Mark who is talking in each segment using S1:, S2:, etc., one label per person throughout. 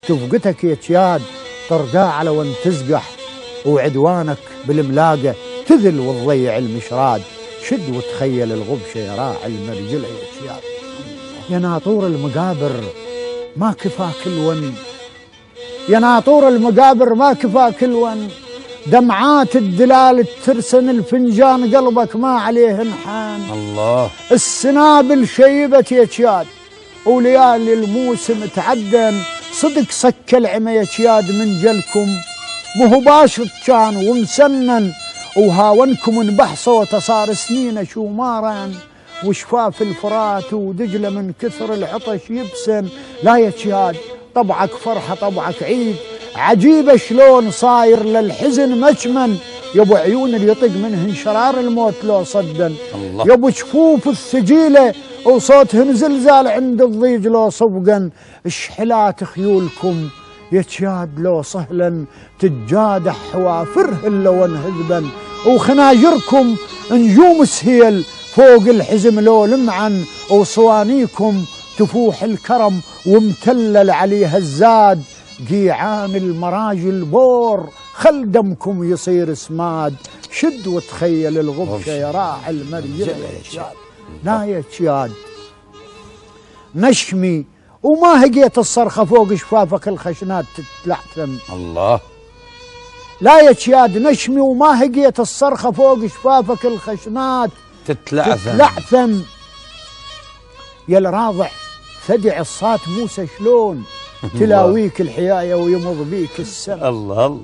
S1: تفقتك يا جياد طرداء على وان تزقح، وعدوانك بالملاقة تذل وتضيع المشراد. شد وتخيل الغبشة يا راعي المرجلة يا جياد. يا ناطور المقابر ما كفى كلون، يا ناطور المقابر ما كفى كلون، دمعات الدلال ترسن الفنجان قلبك ما عليه انحان.
S2: الله.
S1: السنابل شيبت يا جياد وليالي الموسم تعدن، صدق سك العمى يا جياد من جلكم مهو باشط كان ومسنن، وهاونكم انبح صوته صار سنين شومارا، وشفاف الفرات ودجله من كثر العطش يبسن. لا يا جياد طبعك فرحه طبعك عيد، عجيبه شلون صاير للحزن مشمن، يا ابو عيون اللي يطق منهن شرار الموت لو صدن، يا ابو جفوف الثقيله وصوتهن زلزال عند الضيج لو صبقن، اشحلات خيولكم يا جياد لو صهلا تتجادح حوافرهن لو انهذبن، وخناجركم نجوم سهيل فوق الحزم لو لمعن، وصوانيكم تفوح الكرم ومتلل عليها الزاد، قيعان المراجل بور خل دمكم يصير سماد. شد وتخيل الغبشة يا راعي المرجلة يا جياد. لا يا جياد نشمي وما هقيت الصرخة فوق شفافك الخشنات تتلعثم.
S2: الله.
S1: لا يا جياد نشمي وما هقيت الصرخة فوق شفافك الخشنات تتلعثم. يا الراضع ثدي عصات موسى شلون تلاويك الحياية ويمض بيك السم.
S2: الله.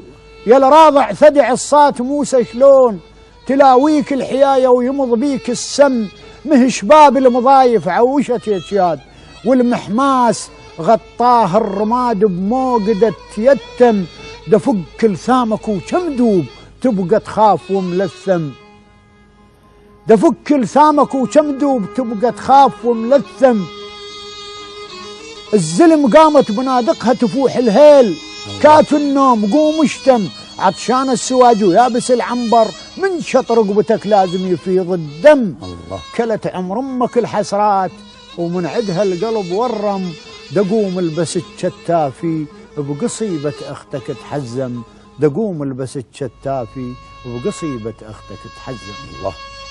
S1: يا الراضع ثدي عصات موسى شلون تلاويك الحياية ويمض بيك السم، مه شباب المضايف عوشت يا جياد، والمحماس غطاه الرماد بموقدة يتم، دفك لثامك وكم دوب تبقى تخاف وملثم، دفك لثامك وكم دوب تبقى تخاف وملثم. الزلم قامت بنادقها تفوح الهيل، كات النوم قوم اشتم، عطشان السواج ويابس العنبر، من شط رقبتك لازم يفيض الدم.
S2: الله.
S1: كلت عمر امك الحسرات ومن عدها القلب ورم، دقوم البس الشتافي بقصيبة اختك تحزم، دقوم البس الشتافي وبقصيبة اختك تحزم.
S2: الله.